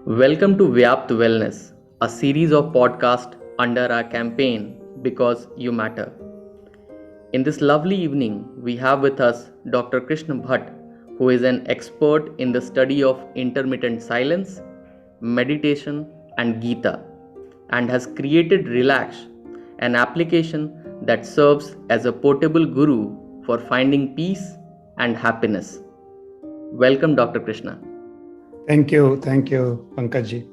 Welcome to Vyapt Wellness, a series of podcasts under our campaign Because You Matter. In this lovely evening, we have with us Dr. Krishna Bhatt, who is an expert in the study of intermittent silence, meditation, and Gita, and has created Relax, an application that serves as a portable guru for finding peace and happiness. Welcome, Dr. Krishna. Thank you, Pankajji.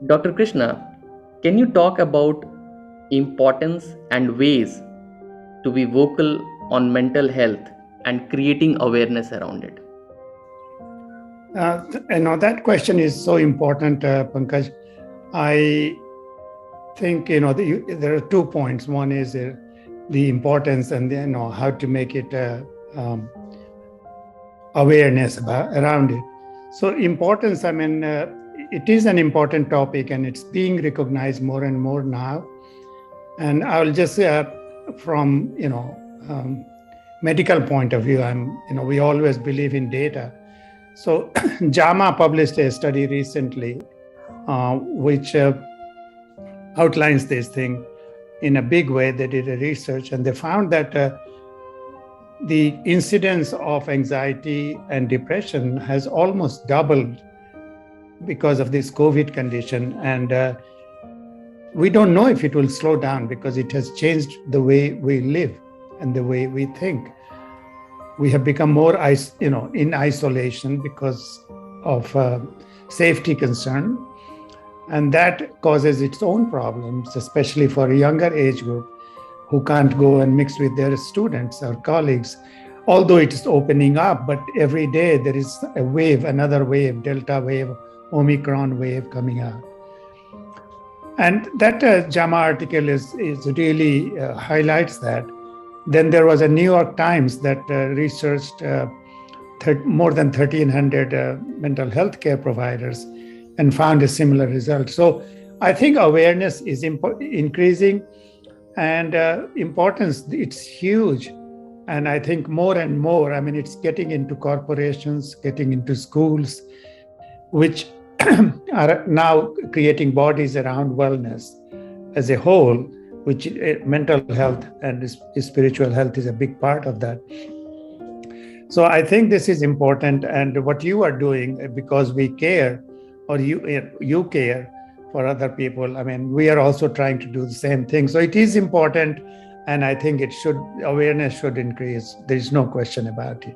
Dr. Krishna, can you talk about importance and ways to be vocal on mental health and creating awareness around it? That question is so important, Pankaj. I think there are 2 points. One is the importance, and then how to make it awareness around it. So importance, it is an important topic, and it's being recognized more and more now. And I will just from medical point of view, we always believe in data. So JAMA published a study recently which outlines this thing in a big way. They did a research and they found that the incidence of anxiety and depression has almost doubled because of this COVID condition. And we don't know if it will slow down because it has changed the way we live and the way we think. We have become more in isolation because of safety concern. And that causes its own problems, especially for a younger age group who can't go and mix with their students or colleagues. Although it is opening up, but every day there is a wave, another wave, Delta wave, Omicron wave coming out. And that JAMA article is really highlights that. Then there was a New York Times that researched more than 1,300 mental health care providers and found a similar result. So I think awareness is increasing, and importance, it's huge. And I think more and more, it's getting into corporations, getting into schools, which are now creating bodies around wellness as a whole, which mental health and spiritual health is a big part of that. So I think this is important, and what you are doing, because we care, or you care for other people. We are also trying to do the same thing. So it is important, and I think awareness should increase. There is no question about it.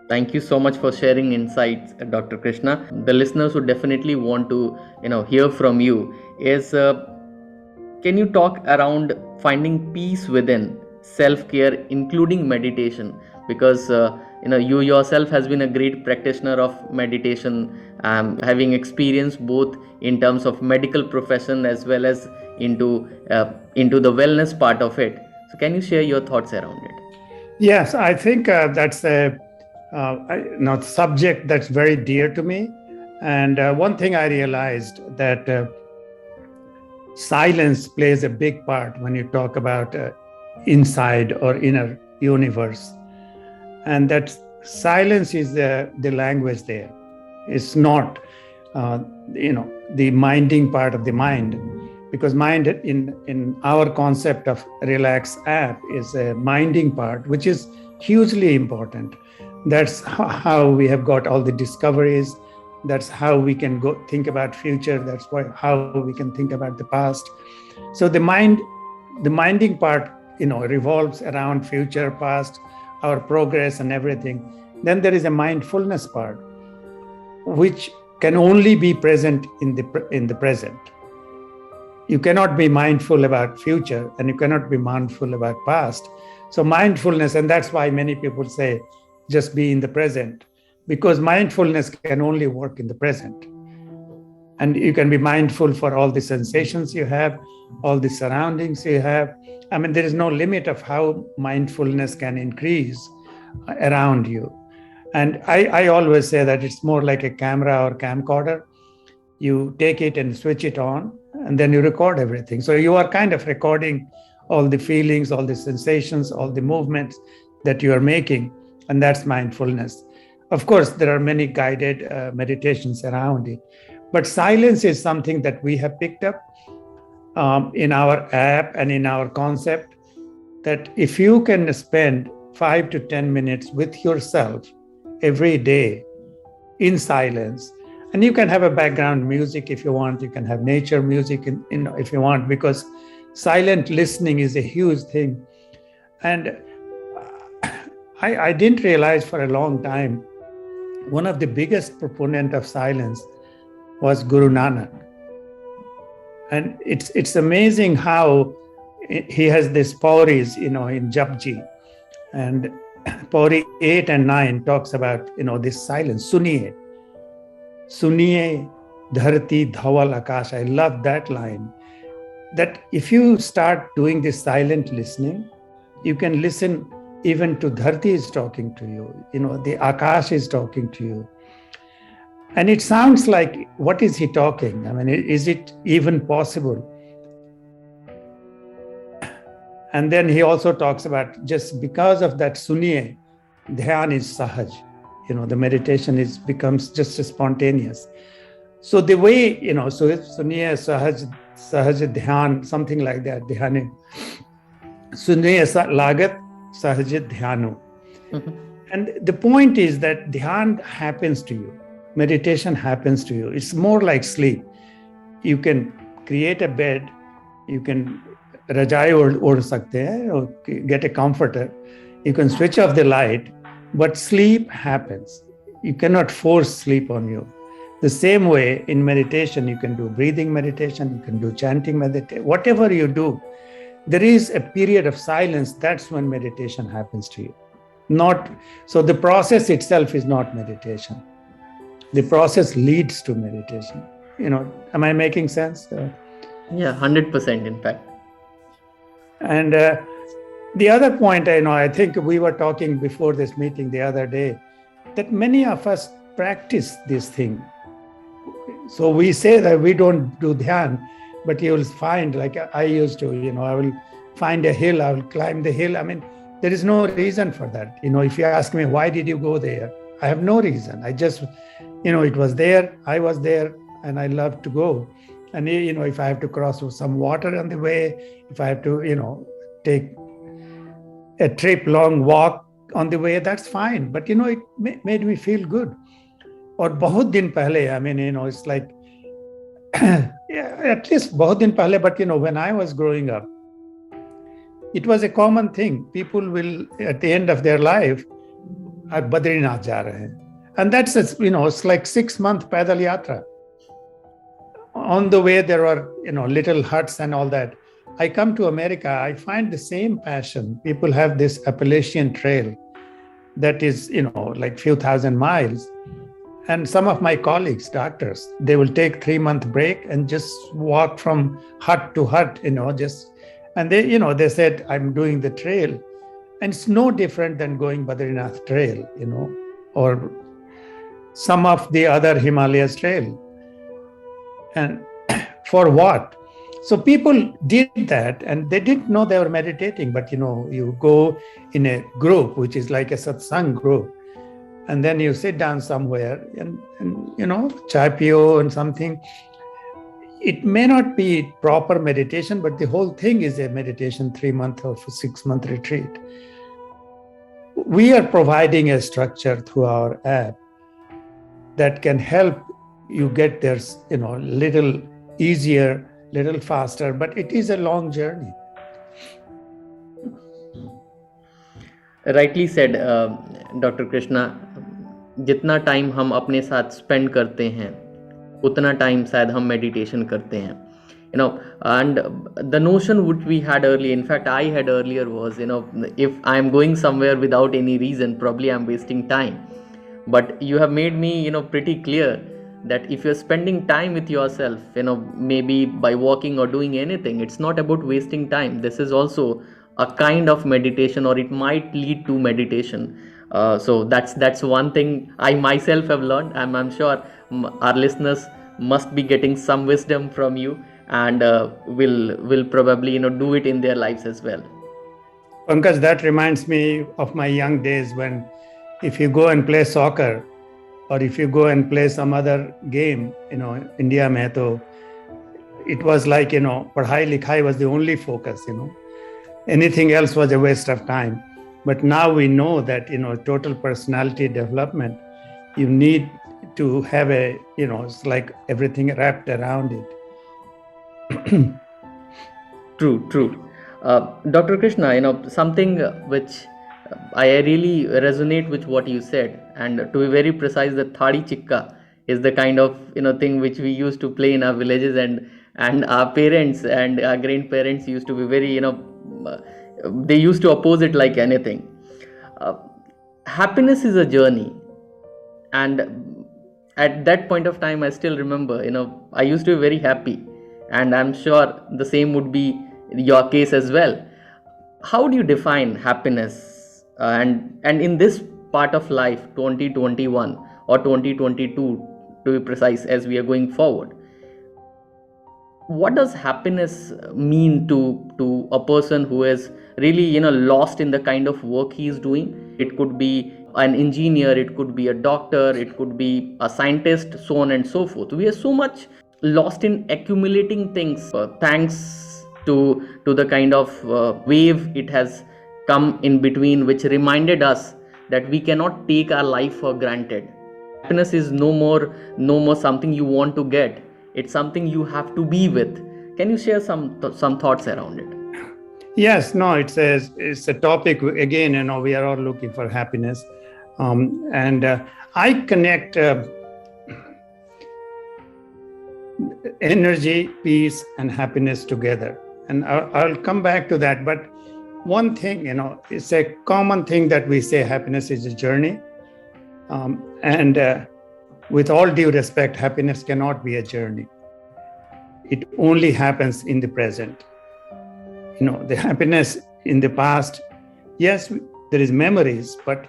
Thank you so much for sharing insights, Dr. Krishna. The listeners would definitely want to, hear from you. Can you talk around finding peace within, self-care, including meditation? Because you yourself has been a great practitioner of meditation, having experience both in terms of medical profession as well as into the wellness part of it. So can you share your thoughts around it? Yes, I think that's a subject that's very dear to me. And one thing I realized that silence plays a big part when you talk about inside or inner universe. And that silence is the language there. It's not, the minding part of the mind, because mind in our concept of Relax app is a minding part, which is hugely important. That's how we have got all the discoveries. That's how we can go think about future. That's how we can think about the past. So the minding part, revolves around future, past, our progress and everything. Then there is a mindfulness part, which can only be present in the present. You cannot be mindful about future, and you cannot be mindful about past. So mindfulness, and that's why many people say, just be in the present, because mindfulness can only work in the present. And you can be mindful for all the sensations you have, all the surroundings you have. There is no limit of how mindfulness can increase around you. And I always say that it's more like a camera or camcorder. You take it and switch it on, and then you record everything. So you are kind of recording all the feelings, all the sensations, all the movements that you are making. And that's mindfulness. Of course, there are many guided meditations around it, but silence is something that we have picked up in our app and in our concept, that if you can spend 5 to 10 minutes with yourself every day in silence, and you can have a background music if you want, you can have nature music if you want, because silent listening is a huge thing. And I didn't realize for a long time, one of the biggest proponent of silence was Guru Nanak. And it's amazing how he has these pauris, in Japji. And pauri 8 and 9 talks about, this silence. Suniye dharti dhawal akash. I love that line. That if you start doing this silent listening, you can listen even to dharti is talking to you. The akash is talking to you. And it sounds like, what is he talking? I mean, is it even possible? And then he also talks about, just because of that suniye, dhyan is sahaj. The meditation becomes just becomes So the way, so suniye sahaj dhyan, something like that, dhyane. Suniye lagat sahaj dhyanu. And the point is that dhyan happens to you. Meditation happens to you. It's more like sleep. You can create a bed, you can rajai or sakte hai, or get a comforter, you can switch off the light, but sleep happens. You cannot force sleep on you. The same way in meditation, you can do breathing meditation, you can do chanting meditation, whatever you do, there is a period of silence. That's when meditation happens to you. So the process itself is not meditation. The process leads to meditation. Am I making sense? Yeah, 100% in fact. And the other point, I think we were talking before this meeting the other day, that many of us practice this thing. So we say that we don't do dhyan, but you will find, like I used to, I will find a hill, I will climb the hill. I mean, there is no reason for that. If you ask me, why did you go there? I have no reason. I just, it was there, I was there, and I love to go. And, if I have to cross some water on the way, if I have to, take a trip, long walk on the way, that's fine. But, it made me feel good. Or bahut din pehle, I mean, it's like, yeah, at least bahut din pehle, but, when I was growing up, it was a common thing. People will, at the end of their life, Badrinath ja rahe hain. And that's, it's like 6-month Paidal Yatra. On the way, there are, little huts and all that. I come to America, I find the same passion. People have this Appalachian Trail that is, like few thousand miles. And some of my colleagues, doctors, they will take 3-month break and just walk from hut to hut, and they, they said, I'm doing the trail. And it's no different than going Badrinath Trail, or some of the other Himalayas Trail. And for what? So people did that, and they didn't know they were meditating. But, you go in a group, which is like a satsang group, and then you sit down somewhere and chai piyo and something. It may not be proper meditation, but the whole thing is a meditation, 3-month or 6-month retreat. We are providing a structure through our app that can help you get there, little easier, little faster, but it is a long journey. Rightly said, Dr. Krishna. जितना time हम अपने साथ spend करते हैं, उतना time शायद हम meditation करते हैं. And the notion which we had earlier, in fact I had earlier, was, if I am going somewhere without any reason, probably I'm wasting time. But you have made me, pretty clear that if you're spending time with yourself, maybe by walking or doing anything, it's not about wasting time. This is also a kind of meditation, or it might lead to meditation. So that's one thing I myself have learned. I'm sure our listeners must be getting some wisdom from you, and will probably do it in their lives as well. Pankaj, that reminds me of my young days when if you go and play soccer, or if you go and play some other game, India mein to it was like, padhai likhai was the only focus, anything else was a waste of time. But now we know that, total personality development, you need to have it's like everything wrapped around it. True, true. Dr. Krishna, something which I really resonate with what you said, and to be very precise, the thadi chikka is the kind of thing which we used to play in our villages, and our parents and our grandparents used to be very they used to oppose it like anything. Uh, Happiness is a journey, and at that point of time, I still remember, I used to be very happy, and I'm sure the same would be your case as well. How do you define happiness, and in this part of life, 2021 or 2022 to be precise, as we are going forward, what does happiness mean to a person who is really lost in the kind of work he is doing? It could be an engineer, it could be a doctor, it could be a scientist, so on and so forth. We are so much lost in accumulating things, thanks to the kind of wave it has come in between, which reminded us that we cannot take our life for granted. Happiness is no more something you want to get, it's something you have to be with. Can you share some thoughts around it? Yes, no, it's a topic again. We are all looking for happiness, and I connect energy, peace, and happiness together, and I'll come back to that. But one thing, it's a common thing that we say happiness is a journey, and with all due respect, happiness cannot be a journey. It only happens in the present. The happiness in the past, yes, there is memories, but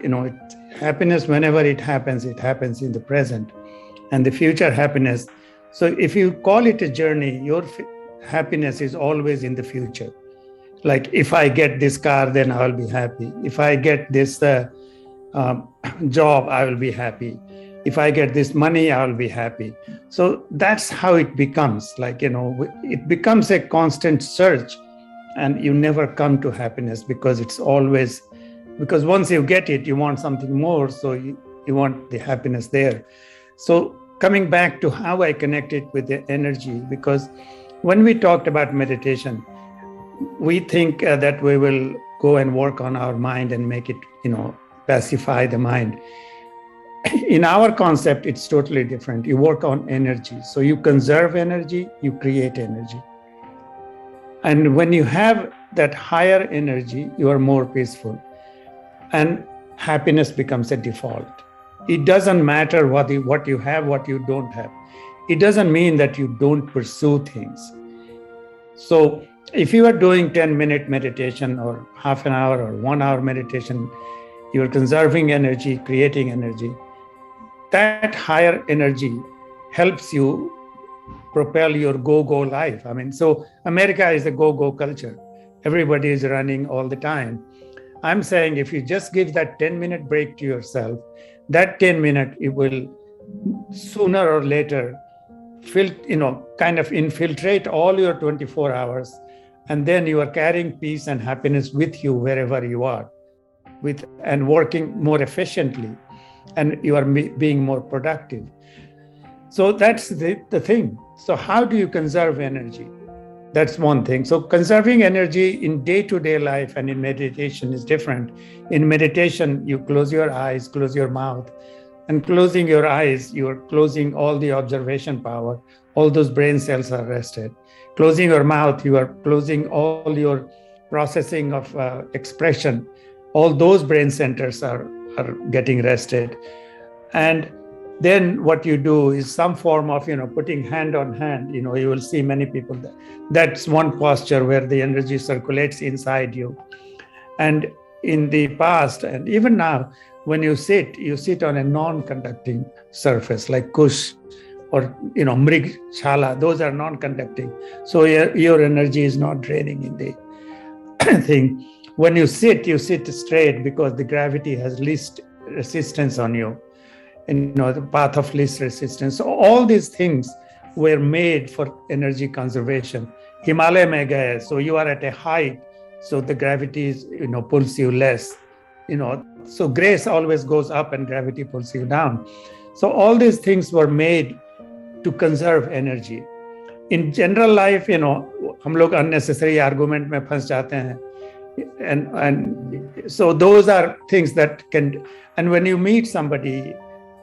happiness, whenever it happens in the present. And the future happiness, so if you call it a journey, your happiness is always in the future. Like, if I get this car, then I will be happy. If I get this job, I will be happy. If I get this money, I will be happy. So that's how it becomes. Like, it becomes a constant search, and you never come to happiness, because once you get it, you want something more. So you want the happiness there. So coming back to how I connect it with the energy, because when we talked about meditation, we think that we will go and work on our mind and make it, pacify the mind. In our concept, it's totally different. You work on energy. So you conserve energy, you create energy. And when you have that higher energy, you are more peaceful. And happiness becomes a default. It doesn't matter what you have, what you don't have. It doesn't mean that you don't pursue things. So if you are doing 10-minute meditation or half an hour or 1 hour meditation, you are conserving energy, creating energy. That higher energy helps you propel your go-go life. So America is a go-go culture. Everybody is running all the time. I'm saying, if you just give that 10-minute break to yourself, that 10-minute, it will sooner or later kind of infiltrate all your 24 hours. And then you are carrying peace and happiness with you wherever you are, and working more efficiently, and you are being more productive. So that's the thing. So how do you conserve energy? That's one thing. So conserving energy in day-to-day life and in meditation is different. In meditation, you close your eyes, close your mouth. And closing your eyes, you're closing all the observation power. All those brain cells are rested. Closing your mouth, you are closing all your processing of expression. All those brain centers are getting rested. And then what you do is some form of, putting hand on hand. You will see many people. That's one posture where the energy circulates inside you. And in the past, and even now, when you sit on a non-conducting surface like kush or, mrig, chala. Those are non-conducting. So your energy is not draining in the thing. When you sit straight because the gravity has least resistance on you, the path of least resistance. So all these things were made for energy conservation. Himalaya mein gaye, so you are at a height, so the gravity is, pulls you less. So grace always goes up and gravity pulls you down. So all these things were made to conserve energy. In general life, हम लोग unnecessary argument में फंस जाते हैं. And so those are things that can, and when you meet somebody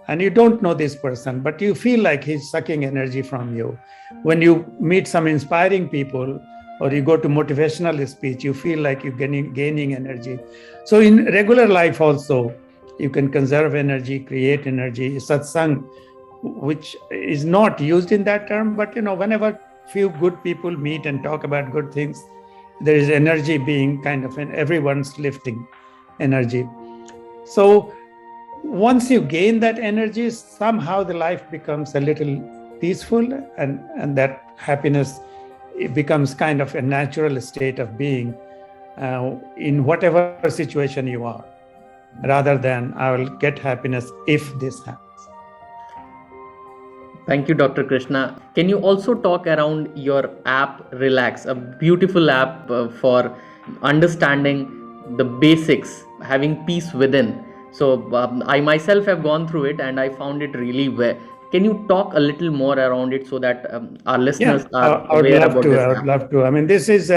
and you don't know this person, but you feel like he's sucking energy from you. When you meet some inspiring people or you go to motivational speech, you feel like you're gaining energy. So in regular life also, you can conserve energy, create energy. Satsang, which is not used in that term, but whenever few good people meet and talk about good things, there is energy being kind of, everyone's lifting energy. So once you gain that energy, somehow the life becomes a little peaceful, and that happiness, it becomes kind of a natural state of being in whatever situation you are, rather than I will get happiness if this happens. Thank you, Dr. Krishna. Can you also talk around your app Relax, a beautiful app for understanding the basics, having peace within? So I myself have gone through it and I found it really well. Can you talk a little more around it so that our listeners are aware about this? I would love to. I mean, this is,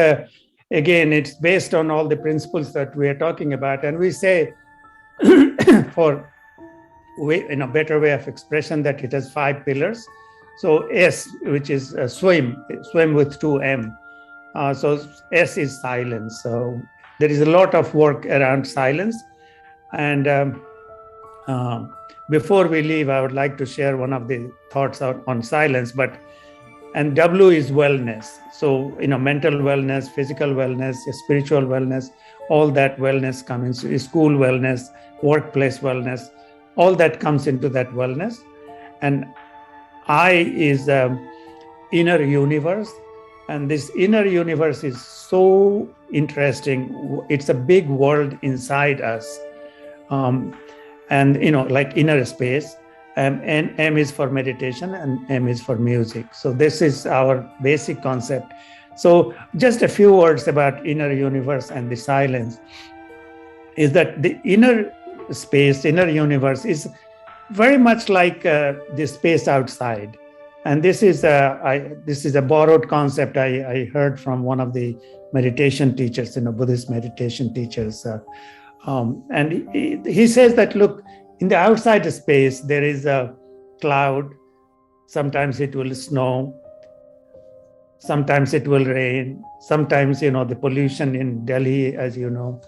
again, it's based on all the principles that we are talking about. And we say, for in a better way of expression, that it has 5 pillars. So S, which is swim with 2 M. So S is silence. So there is a lot of work around silence. And before we leave, I would like to share one of the thoughts on silence. And W is wellness. So, mental wellness, physical wellness, spiritual wellness, all that wellness comes into school wellness, workplace wellness, all that comes into that wellness. And I is inner universe. And this inner universe is so interesting. It's a big world inside us. And like inner space, and M is for meditation and M is for music. So this is our basic concept. So just a few words about inner universe and the silence is that the inner space, inner universe is very much like the space outside. And this is a borrowed concept I heard from one of the meditation teachers, Buddhist meditation teachers. And he says that, look, in the outside space, there is a cloud. Sometimes it will snow. Sometimes it will rain. Sometimes, the pollution in Delhi, as you know,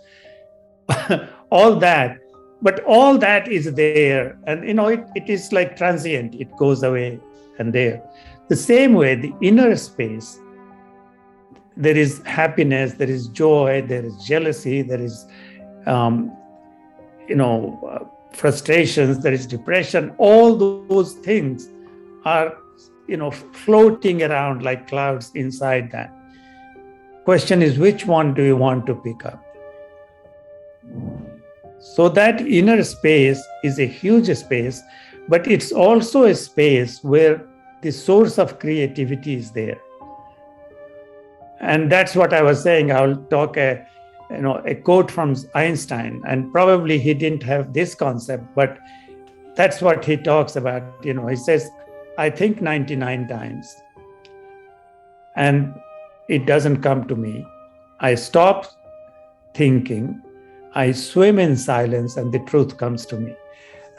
all that. But all that is there. And, it is like transient. It goes away and there. The same way, the inner space, there is happiness, there is joy, there is jealousy, there is frustrations, there is depression. All those things are, floating around like clouds inside that. Question is, which one do you want to pick up? So that inner space is a huge space, but it's also a space where the source of creativity is there. And that's what I was saying. I'll talk a quote from Einstein, and probably he didn't have this concept, but that's what he talks about. He says, I think 99 times and it doesn't come to me. I stop thinking, I swim in silence, and the truth comes to me.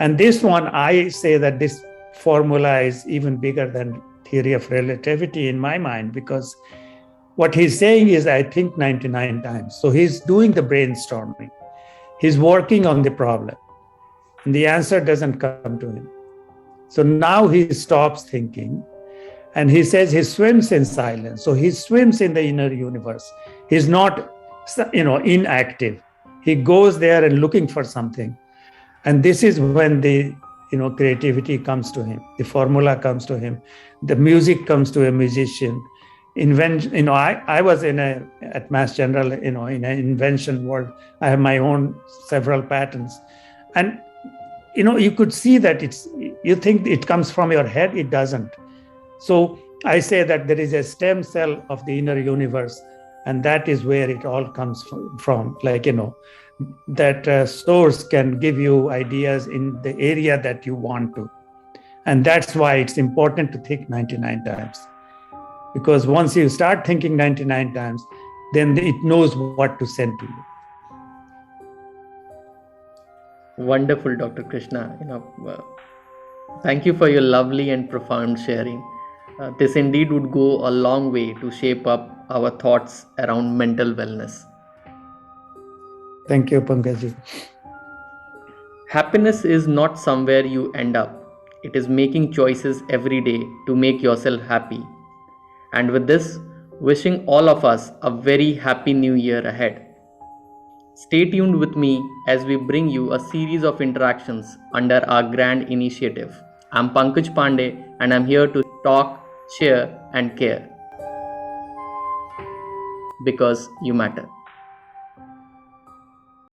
And this one, I say that this formula is even bigger than theory of relativity in my mind, because what he's saying is, I think 99 times. So he's doing the brainstorming. He's working on the problem. And the answer doesn't come to him. So now he stops thinking. And he says he swims in silence. So he swims in the inner universe. He's not, inactive. He goes there and looking for something. And this is when the, creativity comes to him. The formula comes to him. The music comes to a musician. Invention, I was at Mass General, in an invention world. I have my own several patents. And you could see that you think it comes from your head. It doesn't. So I say that there is a stem cell of the inner universe, and that is where it all comes from. That source can give you ideas in the area that you want to. And that's why it's important to think 99 times. Because once you start thinking 99 times, then it knows what to send to you. Wonderful, Dr. Krishna. Thank you for your lovely and profound sharing. This indeed would go a long way to shape up our thoughts around mental wellness. Thank you, Pankaj. Happiness is not somewhere you end up. It is making choices every day to make yourself happy. And with this, wishing all of us a very happy new year ahead. Stay tuned with me as we bring you a series of interactions under our grand initiative. I'm Pankaj Pandey and I'm here to talk, share, and care. Because you matter.